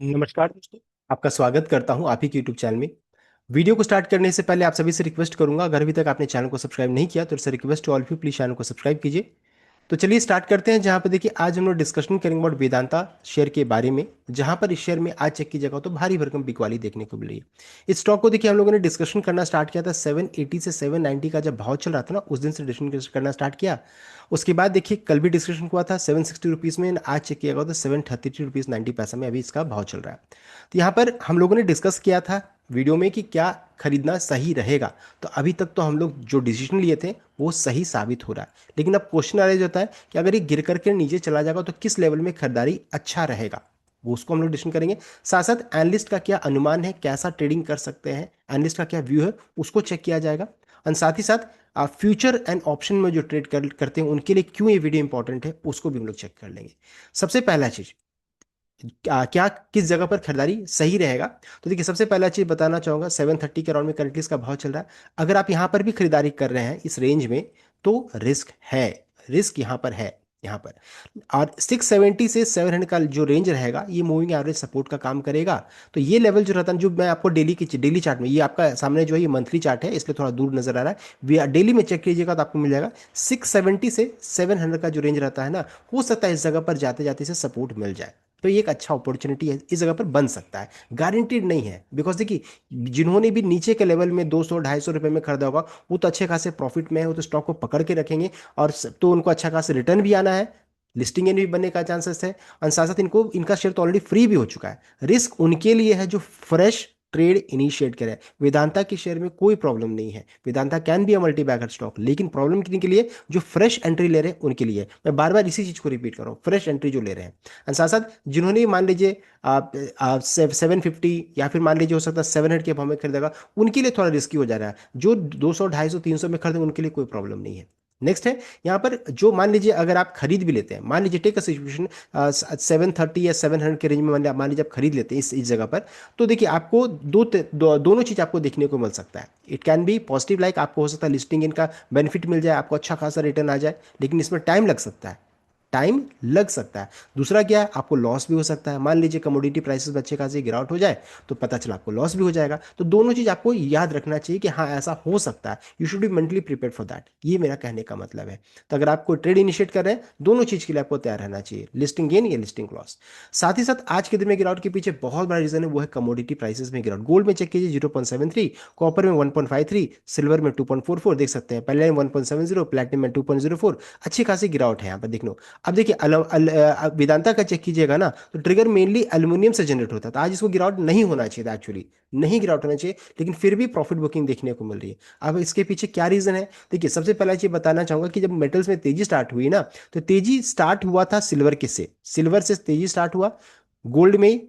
नमस्कार दोस्तों। आपका स्वागत करता हूं आप ही के यूट्यूब चैनल में। वीडियो को स्टार्ट करने से पहले आप सभी से रिक्वेस्ट करूंगा, अगर अभी तक आपने चैनल को सब्सक्राइब नहीं किया तो request to all of you, please channel को सब्सक्राइब कीजिए। तो चलिए स्टार्ट करते हैं। जहां पर देखिए आज हम लोग डिस्कशन करेंगे अबाउट वेदांता शेयर के बारे में, जहां पर इस शेयर में आज चेक कीजिएगा तो भारी भरकम बिकवाली देखने को मिल रही है। इस स्टॉक को देखिए हम लोगों ने डिस्कशन करना स्टार्ट किया था 780 से 790 का जब भाव चल रहा था ना, उस दिन से डिस्कशन करना स्टार्ट किया। उसके बाद देखिए कल भी डिस्कशन हुआ था 760 रुपीज़ में, आज चेक किया गया तो 733 रुपीज़ 90 पैसा में अभी इसका भाव चल रहा है। तो यहाँ पर हम लोगों ने डिस्कस किया था वीडियो में कि क्या खरीदना सही रहेगा। तो अभी तक तो हम लोग जो डिसीजन लिए थे वो सही साबित हो रहा है, लेकिन अब क्वेश्चन आ होता है कि अगर ये गिर करके नीचे चला जाएगा तो किस लेवल में खरीदारी अच्छा रहेगा, वो उसको हम लोग डिस्कशन करेंगे। साथ साथ एनालिस्ट का क्या अनुमान है, कैसा ट्रेडिंग कर सकते हैं, एनालिस्ट का क्या व्यू है, उसको चेक किया जाएगा। और साथ ही साथ फ्यूचर एंड ऑप्शन में जो ट्रेड करते हैं उनके लिए क्यों ये वीडियो इंपॉर्टेंट है उसको भी हम लोग चेक कर लेंगे। सबसे पहला चीज, क्या किस जगह पर खरीदारी सही रहेगा। तो देखिए सबसे पहला चीज बताना चाहूंगा, 730 के अराउंड में करंटली इसका भाव चल रहा है। अगर आप यहां पर भी खरीदारी कर रहे हैं इस रेंज में तो रिस्क है, रिस्क यहां पर है यहां पर। और 670 से 700 का जो रेंज रहेगा ये मूविंग एवरेज सपोर्ट का काम करेगा। तो ये लेवल जो रहता है, जो मैं आपको डेली चार्ट में, ये आपका सामने जो है ये मंथली चार्ट है इसलिए थोड़ा दूर नजर आ रहा है, डेली में चेक कीजिएगा तो आपको मिल जाएगा 670 से 700 का जो रेंज रहता है ना, हो सकता है इस जगह पर जाते जाते इसे सपोर्ट मिल जाए। तो ये एक अच्छा अपॉर्चुनिटी है, इस जगह पर बन सकता है, गारंटीड नहीं है। बिकॉज देखिए जिन्होंने भी नीचे के लेवल में 200-250 रुपए में खरीदा होगा वो तो अच्छे खासे प्रॉफिट में है, वो तो स्टॉक को पकड़ के रखेंगे और तो उनको अच्छा खासा रिटर्न भी आना है, लिस्टिंग भी बनने का चांसेस है। और साथ साथ इनको इनका शेयर तो ऑलरेडी फ्री भी हो चुका है। रिस्क उनके लिए है जो फ्रेश ट्रेड इनिशिएट करे। वेदांता के शेयर में कोई प्रॉब्लम नहीं है, Vedanta can be a multibagger stock, लेकिन प्रॉब्लम किन के लिए, जो फ्रेश एंट्री ले रहे हैं उनके लिए। मैं बार बार इसी चीज को रिपीट कर रहा हूँ, फ्रेश एंट्री जो ले रहे हैं। और साथ साथ जिन्होंने मान लीजिए आप 750 या फिर मान लीजिए हो सकता है 700 के भाव में खरीदेगा, उनके लिए थोड़ा रिस्की हो जा रहा है। जो 200, 250, 300 में खरीदे उनके लिए कोई प्रॉब्लम नहीं है। नेक्स्ट है यहाँ पर, जो मान लीजिए अगर आप खरीद भी लेते हैं, मान लीजिए टेक अ सिचुएशन 730 या 700 के रेंज में मान लीजिए आप खरीद लेते हैं इस जगह पर, तो देखिए आपको दोनों चीज आपको देखने को मिल सकता है। It can be positive, like आपको हो सकता है लिस्टिंग इनका बेनिफिट मिल जाए, आपको अच्छा खासा रिटर्न आ जाए, लेकिन इसमें टाइम लग सकता है, टाइम लग सकता है। दूसरा क्या है, आपको लॉस भी हो सकता है। मान लीजिए कमोडिटी प्राइसेस में अच्छे खासी गिरावट हो जाए तो पता चला आपको लॉस भी हो जाएगा। तो दोनों चीज आपको याद रखना चाहिए कि हाँ ऐसा हो सकता है, you should be mentally prepare for that, ये मेरा कहने का मतलब है। तो अगर आपको ट्रेड इनिशिएट कर रहे हैं दोनों चीज के लिए आपको तैयार रहना चाहिए, लिस्टिंग गेन या लिस्टिंग लॉस। साथ ही साथ आज के दिन में गिरावट के पीछे बहुत बड़ा रीजन है, वो है कमोडिटी प्राइसेस में गिरावट। गोल्ड में चेक कीजिए 0.73, कॉपर में 1.53, सिल्वर में 2.44, देख सकते हैं पहले 1.70, प्लेटिनम में 2.04, अच्छी खासी गिरावट है यहाँ पर देखने को। अब देखिए वेदांता का चेक कीजिएगा ना, तो ट्रिगर मेनली एल्यूमिनियम से जनरेट होता है, तो आज इसको गिरावट नहीं होना चाहिए था एक्चुअली, नहीं गिरावट होना चाहिए, लेकिन फिर भी प्रॉफिट बुकिंग देखने को मिल रही है। अब इसके पीछे क्या रीजन है, देखिए सबसे पहला चीज बताना चाहूंगा कि जब मेटल्स में तेजी स्टार्ट हुई ना, तो तेजी स्टार्ट हुआ था सिल्वर के से, सिल्वर से तेजी स्टार्ट हुआ, गोल्ड में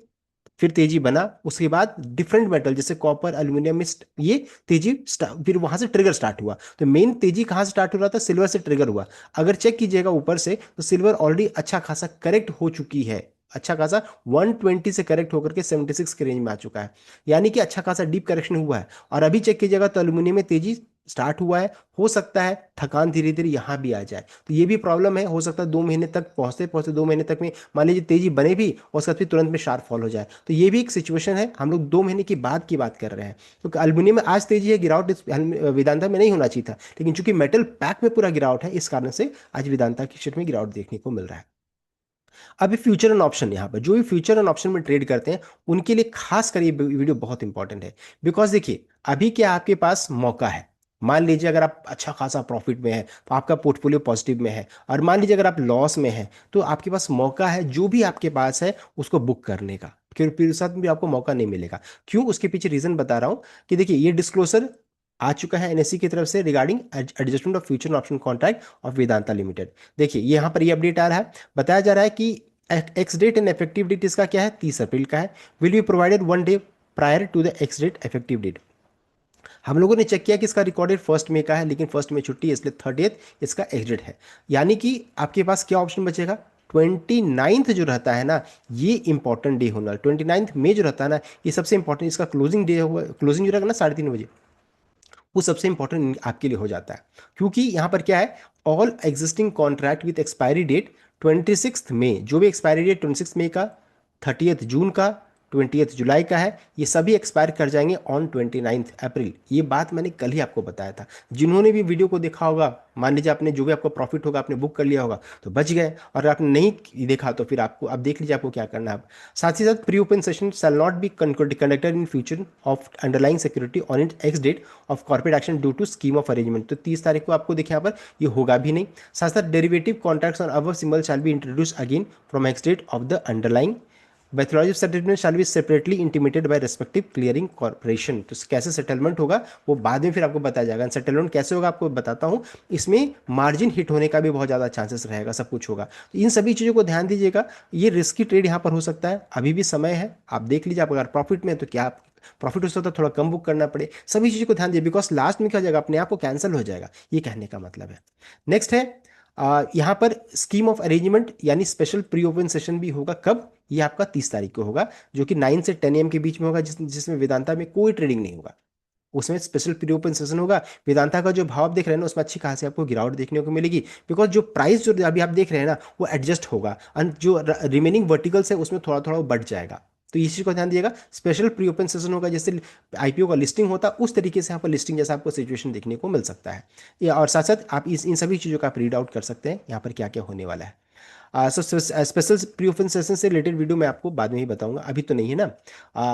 फिर तेजी बना, उसके बाद डिफरेंट मेटल जैसे कॉपर एल्यूमिनियम में ये तेजी फिर वहां से ट्रिगर स्टार्ट हुआ। तो मेन तेजी कहां से स्टार्ट हो रहा था, सिल्वर से ट्रिगर हुआ। अगर चेक कीजिएगा ऊपर से तो सिल्वर ऑलरेडी अच्छा खासा करेक्ट हो चुकी है, अच्छा खासा 120 से करेक्ट होकर के 76 के रेंज में आ चुका है, यानी कि अच्छा खासा डीप करेक्शन हुआ है। और अभी चेक कीजिएगा तो एल्यूमिनियम में तेजी स्टार्ट हुआ है, हो सकता है थकान धीरे धीरे यहां भी आ जाए, तो ये भी प्रॉब्लम है। हो सकता है 2 महीने तक पहुंचते पहुंचते 2 महीने तक में मान लीजिए तेजी बने भी और उसके बाद फिर तुरंत में शार्प फॉल हो जाए, तो ये भी एक सिचुएशन है। हम लोग 2 महीने की बात कर रहे हैं। तो एल्यूमिनियम में आज तेजी है, गिरावट वेदांता में नहीं होना चाहिए था, लेकिन चूंकि मेटल पैक में पूरा गिरावट है इस कारण से आज वेदांता की शेयर में गिरावट देखने को मिल रहा है। अभी फ्यूचर एंड ऑप्शन, यहाँ पर जो भी फ्यूचर एंड ऑप्शन में ट्रेड करते हैं उनके लिए खास कर ये वीडियो बहुत इंपॉर्टेंट है। बिकॉज देखिए अभी क्या आपके पास मौका है, मान लीजिए अगर आप अच्छा खासा प्रॉफिट में है तो आपका पोर्टफोलियो पॉजिटिव में है, और मान लीजिए अगर आप लॉस में है तो आपके पास मौका है जो भी आपके पास है उसको बुक करने का, फिर साथ में भी आपको मौका नहीं मिलेगा। क्यों, उसके पीछे रीजन बता रहा हूं कि देखिए ये डिस्क्लोजर आ चुका है एनएससी की तरफ से regarding adjustment of future option contract of Vedanta limited. देखिए यहाँ पर ये अपडेट आ रहा है, बताया जा रहा है कि ex date and effective date इसका क्या है, 30 अप्रैल का है। Will be provided 1 day prior to the ex date effective date. हम लोगों ने चेक किया कि इसका रिकॉर्डेड 1 मई का है, लेकिन 1 मई छुट्टी है इसलिए 30 इसका एग्जिट डेट है। यानी कि आपके पास क्या ऑप्शन बचेगा, 29 जो रहता है ना, ये इंपॉर्टेंट डे होना, 29 मई जो रहता है ना ये सबसे इंपॉर्टेंट, इसका क्लोजिंग डे हुआ, क्लोजिंग जो रहेगा ना 3:30 बजे, वो सबसे इंपॉर्टेंट आपके लिए हो जाता है। क्योंकि यहाँ पर क्या है, all existing contract with expiry date 26 मई, जो भी एक्सपायरी डेट 26 मई का, 30 जून का, 20 जुलाई का है, ये सभी एक्सपायर कर जाएंगे ऑन 29 अप्रैल। ये बात मैंने कल ही आपको बताया था। जिन्होंने भी वीडियो को देखा होगा, मान लीजिए आपने जो भी आपको प्रॉफिट होगा आपने बुक कर लिया होगा तो बच गए, और अगर आपने नहीं देखा तो फिर आपको अब देख लीजिए आपको क्या करना है। साथ ही साथ pre open session shall not be conducted in future of underlying security on it ex date of corporate action due to scheme of arrangement. तो 30 तारीख को आपको देखिए यहाँ पर ये होगा भी नहीं। साथ साथ derivative contracts on our symbol shall be introduce again from ex date of the underlying methodology of settlement shall be separately intimated by respective clearing corporation. तो कैसे सेटलमेंट होगा वो बाद में फिर आपको बताया जाएगा। सेटलमेंट कैसे होगा आपको बताता हूँ। इसमें मार्जिन हिट होने का भी बहुत ज़्यादा चांसेस रहेगा, सब कुछ होगा, तो इन सभी चीज़ों को ध्यान दीजिएगा। ये रिस्की ट्रेड यहाँ पर हो सकता है, अभी भी समय है, आप देख लीजिए। आप अगर प्रॉफिट में है तो क्या प्रॉफिट हो सकता है थोड़ा कम बुक करना पड़े, सभी चीज़ों को ध्यान दीजिए, बिकॉज लास्ट में क्या हो जाएगा अपने आप को कैंसिल हो जाएगा, ये कहने का मतलब है। नेक्स्ट है यहाँ पर स्कीम ऑफ अरेंजमेंट यानी स्पेशल प्री ओपन सेशन भी होगा। कब? ये आपका 30 तारीख को होगा, जो कि 9 से 10 AM के बीच में होगा, जिसमें वेदांता में कोई ट्रेडिंग नहीं होगा। उसमें स्पेशल प्री ओपन सेशन होगा। वेदांता का जो भाव आप देख रहे हैं ना उसमें अच्छी खासी आपको गिरावट देखने को मिलेगी, बिकॉज जो प्राइस जो अभी आप देख रहे हैं ना वो एडजस्ट होगा, और जो रिमेनिंग वर्टिकल्स है उसमें थोड़ा थोड़ा वो बढ़ जाएगा। तो इस चीज़ को ध्यान दिएगा। स्पेशल प्री ओपन सेशन होगा, जैसे आईपीओ का लिस्टिंग होता है उस तरीके से यहाँ पर लिस्टिंग जैसा आपको सिचुएशन देखने को मिल सकता है। और साथ साथ आप इन सभी चीज़ों का आप रीड आउट कर सकते हैं यहाँ पर क्या क्या होने वाला है। स्पेशल प्री ओपन सेशन से रिलेटेड वीडियो मैं आपको बाद में ही बताऊंगा, अभी तो नहीं है ना।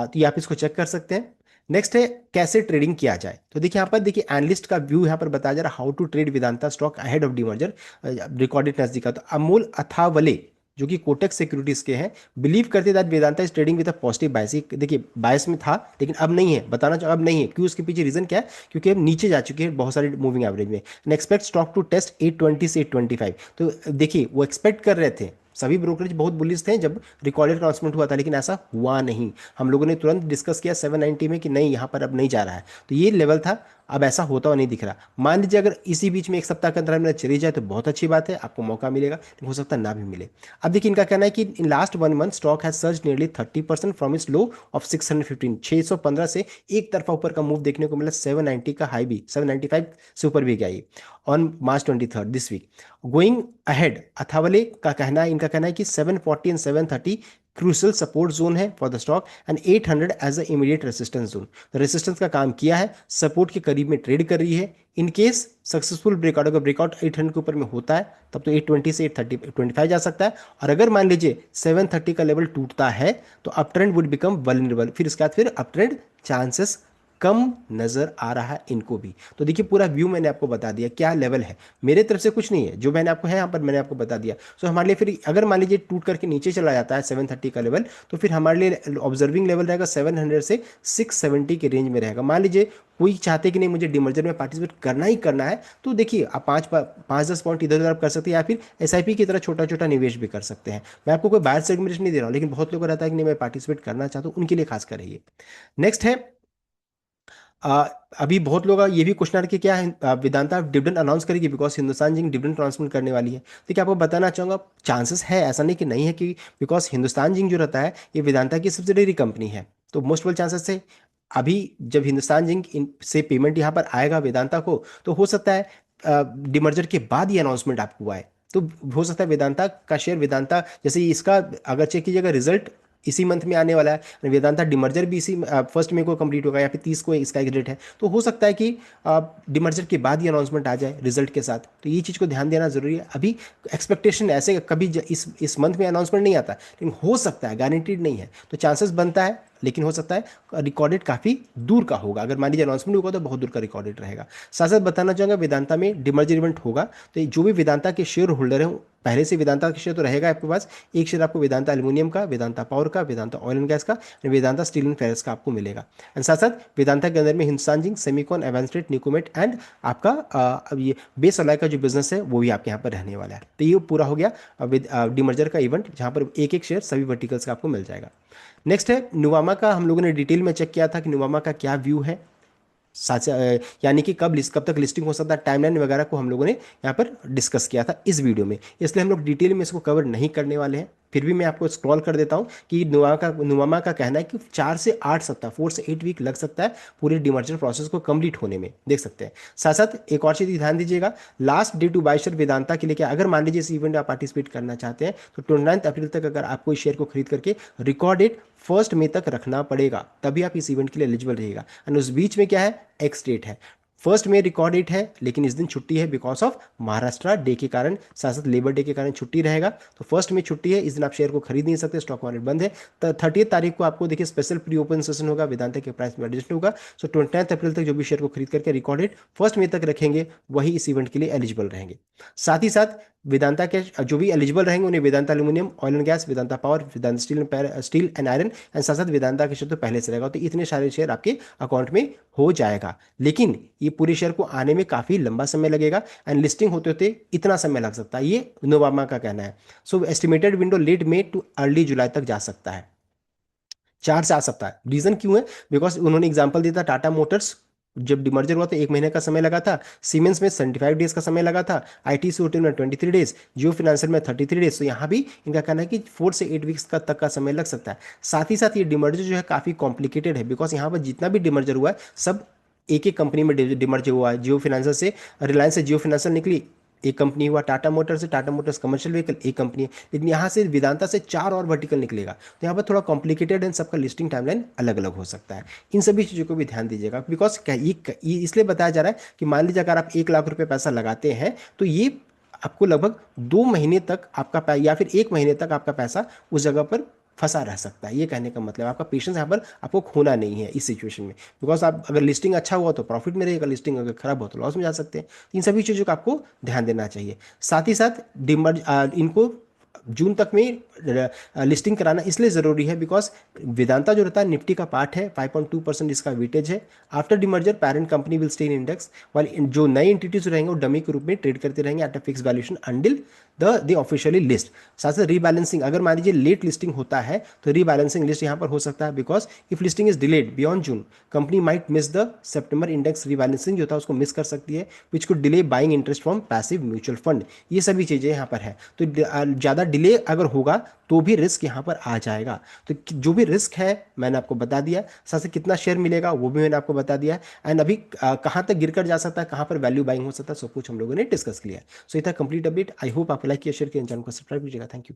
तो ये आप इसको चेक कर सकते हैं। नेक्स्ट है कैसे ट्रेडिंग किया जाए। तो देखिए यहाँ पर देखिए एनालिस्ट का व्यू यहाँ पर बताया जा रहा है, how to trade Vedanta stock ahead of demerger, recorded नजदीक का। तो अमोल अथावले जो कि कोटक सिक्योरिटीज के हैं, बिलीव करते that Vedanta is trading with a positive bias. देखिए बायस में था लेकिन अब नहीं है, बताना चाहूँ अब नहीं है। क्यों? उसके पीछे रीजन क्या है? क्योंकि अब नीचे जा चुके हैं बहुत सारे मूविंग एवरेज में। And expect stock to test 820 से 825। तो देखिए वो एक्सपेक्ट कर रहे थे, सभी ब्रोकरेज बहुत बुलिश थे जब रिकॉर्डेड अनाउंसमेंट हुआ था, लेकिन ऐसा हुआ नहीं। हम लोगों ने तुरंत डिस्कस किया 790 में कि नहीं यहाँ पर अब नहीं जा रहा है, तो ये लेवल था, अब ऐसा होता हुआ नहीं दिख रहा। मान लीजिए अगर इसी बीच में एक सप्ताह के अंदर में चली जाए तो बहुत अच्छी बात है, आपको मौका मिलेगा, लेकिन हो सकता है ना भी मिले। अब देखिए इनका कहना है कि in last 1 month stock has surge nearly 30% from its low of 615, 615 से एक तरफा ऊपर का मूव देखने को मिला। 790 का हाई भी 795 से ऊपर भी गया ये on March 23 this week. Going ahead Athawale का कहना है, इनका कहना है कि 740 एंड 730 क्रूशल सपोर्ट जोन है for the stock, and 800 as the immediate resistance zone. तो रेसिस्टेंस का काम किया है, सपोर्ट के करीब में ट्रेड कर रही है। इन केस सक्सेसफुल ब्रेकआउट, अगर ब्रेकआउट 800 के ऊपर में होता है तब तो 820 से 825 जा सकता है। और अगर मान लीजिए 730 का लेवल टूटता है तो up trend would become vulnerable, फिर इसके बाद फिर अप ट्रेंड चांसेस कम नजर आ रहा है इनको भी। तो देखिए पूरा व्यू मैंने आपको बता दिया क्या लेवल है, मेरे तरफ से कुछ नहीं है, जो मैंने आपको है यहाँ पर मैंने आपको बता दिया। सो हमारे लिए फिर अगर मान लीजिए टूट करके नीचे चला जाता है 730 का लेवल, तो फिर हमारे लिए ऑब्जर्विंग लेवल रहेगा 700 से 670 के रेंज में रहेगा। मान लीजिए कोई चाहते कि नहीं मुझे डिमर्जर में पार्टिसिपेट करना ही करना है, तो देखिए आप 5-10 पॉइंट इधर उधर आप कर सकते हैं, या फिर एसआईपी की तरह छोटा छोटा निवेश भी कर सकते हैं। मैं आपको कोई बायर सेगमेंटेशन नहीं दे रहा हूँ, लेकिन बहुत लोगों को रहता है कि नहीं मैं पार्टिसिपेट करना चाहता हूँ, उनके लिए खास कर है ये। नेक्स्ट है आ, अभी बहुत लोग ये भी क्वेश्चन आ रहा है कि क्या वेदांता डिविडेंड अनाउंस करेगी, because Hindustan zinc dividend transmit करने वाली है। तो क्या आपको बताना चाहूंगा चांसेस है, ऐसा नहीं कि नहीं है, कि बिकॉज हिंदुस्तान जिंक जो रहता है ये वेदांता की सब्सिडरी कंपनी है, तो मोस्ट प्रोबेबल चांसेस है अभी जब हिंदुस्तान जिंक से पेमेंट यहाँ पर आएगा वेदांता को, तो हो सकता है डिमर्जर के बाद ये अनाउंसमेंट आपको आए। तो हो सकता है वेदांता का शेयर, वेदांता जैसे इसका अगर चेक कीजिएगा रिजल्ट इसी मंथ में आने वाला है, वेदांता डिमर्जर भी इसी 1 मई को कंप्लीट होगा, या फिर 30 को इसका एक डेट है, तो हो सकता है कि डिमर्जर के बाद ही अनाउंसमेंट आ जाए रिजल्ट के साथ। तो ये चीज़ को ध्यान देना जरूरी है। अभी एक्सपेक्टेशन ऐसे कभी इस मंथ में अनाउंसमेंट नहीं आता, लेकिन हो सकता है, गारंटीड नहीं है, तो चांसेस बनता है, लेकिन हो सकता है रिकॉर्डेड काफ़ी दूर का होगा। अगर मान लीजिए अनाउंसमेंट होगा तो बहुत दूर का रिकॉर्डेड रहेगा। साथ साथ बताना चाहूँगा वेदांता में डिमर्जर इवेंट होगा, तो जो भी वेदांता के शेयर होल्डर हैं, पहले से वेदांता के शेयर तो रहेगा आपके पास, एक शेयर आपको वेदांता एल्यूमिनियम का, वेदांता पावर का, वेदांता ऑयल एंड गैस का, वेदांता स्टील एंड फेरस का आपको मिलेगा। एंड साथ साथ वेदांता के अंदर में हिंदुस्तान जिंक, सेमिकॉन, एवेंस्ट्रेट, निकोमेट एंड आपका अब ये बेस अलॉय का जो बिजनेस है वो भी आपके यहाँ पर रहने वाला है। तो ये पूरा हो गया डिमर्जर का इवेंट, जहाँ पर एक एक शेयर सभी वर्टिकल्स का आपको मिल जाएगा। नेक्स्ट है नुवामा का, हम लोगों ने डिटेल में चेक किया था कि नुवामा का क्या व्यू है, यानी कि कब तक लिस्टिंग हो सकता है, टाइमलाइन वगैरह को हम लोगों ने यहाँ पर डिस्कस किया था इस वीडियो में, इसलिए हम लोग डिटेल में इसको कवर नहीं करने वाले हैं। फिर भी मैं आपको स्क्रॉल कर देता हूँ कि नुवामा का कहना है कि 4 से 8 सप्ताह, 4 से 8 वीक लग सकता है पूरे डिमर्जर प्रोसेस को कंप्लीट होने में, देख सकते हैं। साथ साथ एक और चीज़ ध्यान दीजिएगा, last day to buy share Vedanta के लिए क्या, अगर मान लीजिए इस इवेंट में आप पार्टिसिपेट करना चाहते हैं तो 29 अप्रैल तक अगर आपको इस शेयर को खरीद करके रिकॉर्ड डेट 1 मई तक रखना पड़ेगा, तभी आप इस इवेंट के लिए एलिजिबल रहेगा। एंड उस बीच में क्या है, एक्स डेट है, 1 मई रिकॉर्ड डेट है, लेकिन इस दिन छुट्टी है बिकॉज ऑफ महाराष्ट्र डे के कारण, साथ साथ लेबर डे के कारण छुट्टी रहेगा। तो 1 मई छुट्टी है, इस दिन आप शेयर को खरीद नहीं सकते, स्टॉक मार्केट बंद है। तो 30 तारीख को आपको देखिए स्पेशल प्री ओपन सेशन होगा, वेदांता के प्राइस में एडजस्ट होगा। सो 29 अप्रैल तक जो भी शेयर को खरीद करके रिकॉर्ड डेट 1 मई तक रखेंगे, वही इस इवेंट के लिए एलिजिबल रहेंगे। साथ ही साथ वेदांता के जो भी एलिजिबल रहेंगे उन्हें Vedanta aluminium, oil and gas, Vedanta power, Vedanta steel and iron and साथ साथ वेदांता के शेयर तो पहले से रहेगा, तो इतने सारे शेयर आपके अकाउंट में हो जाएगा। लेकिन ये पूरे शेयर को आने में काफी लंबा समय लगेगा एंड लिस्टिंग होते होते इतना समय लग सकता है, ये नोवामा का कहना है। सो एस्टिमेटेड विंडो लेट मई टू अर्ली जुलाई तक जा सकता है, 4 से 8 सप्ताह। रीजन क्यों है, बिकॉज उन्होंने एग्जांपल दिया था, टाटा मोटर्स जब डिमर्जर हुआ तो 1 महीने का समय लगा था, सीमेंस में 75 डेज का समय लगा था, आईटी होटल में 23 डेज, जियो फिनेंशियल में 33 डेज। तो यहाँ भी इनका कहना है कि 4 से 8 वीक्स का तक का समय लग सकता है। साथ ही साथ ये डिमर्जर जो है काफी कॉम्प्लिकेटेड है, बिकॉज यहाँ पर जितना भी डिमर्जर हुआ है सब एक एक कंपनी में डिमर्जर हुआ है। जियो फिनेंशियल से, रिलायंस से जियो फिनेंशियल निकली, एक कंपनी हुआ, टाटा मोटर्स से टाटा मोटर्स कमर्शियल व्हीकल एक कंपनी है, लेकिन यहाँ से वेदांता से 4 और वर्टिकल निकलेगा। तो यहाँ पर थोड़ा कॉम्प्लिकेटेड है, सबका लिस्टिंग टाइमलाइन अलग अलग हो सकता है। इन सभी चीज़ों को भी ध्यान दीजिएगा, बिकॉज ये इसलिए बताया जा रहा है कि मान लीजिए अगर आप 1 लाख रुपए पैसा लगाते हैं तो ये आपको लगभग 2 महीने तक या फिर 1 महीने तक आपका पैसा उस जगह पर फंसा रह सकता है। ये कहने का मतलब आपका पेशेंस यहाँ पर आपको खोना नहीं है इस सिचुएशन में, बिकॉज आप अगर लिस्टिंग अच्छा हुआ तो प्रॉफिट में रहेगा, लिस्टिंग अगर खराब हो तो लॉस में जा सकते हैं। इन सभी चीज़ों का आपको ध्यान देना चाहिए। साथ ही साथ इनको जून तक में लिस्टिंग कराना इसलिए ज़रूरी है बिकॉज वेदांता जो रहता है निफ्टी का पार्ट है, 5.2% इसका वेटेज है। After demerger parent company will stay in index, वाले जो नए एंटिटीज रहेंगे वो डमी के रूप में ट्रेड करते रहेंगे at a fix valuation until they officially list. साथ साथ रीबैलेंसिंग, अगर मान लीजिए लेट लिस्टिंग होता है तो रीबैलेंसिंग लिस्ट यहाँ पर हो सकता है, because if listing is delayed beyond June, company might miss the September index rebalancing जो था उसको मिस कर सकती है, which could delay buying interest from passive mutual fund. ये सभी चीज़ें यहाँ पर है, तो ज़्यादा डिले अगर होगा तो भी रिस्क यहाँ पर आ जाएगा। तो जो भी रिस्क है मैंने आपको बता दिया, साथ से कितना शेयर मिलेगा वो भी मैंने आपको बता दिया है, एंड अभी कहाँ तक गिरकर जा सकता है, कहाँ पर वैल्यू बाइंग हो सकता है, सब कुछ हम लोगों ने डिस्कस किया है। सो ये था कंप्लीट अपडेट। आई होप आपको लाइक किया, शेयर किया, चैनल को सब्सक्राइब कीजिएगा। Thank you.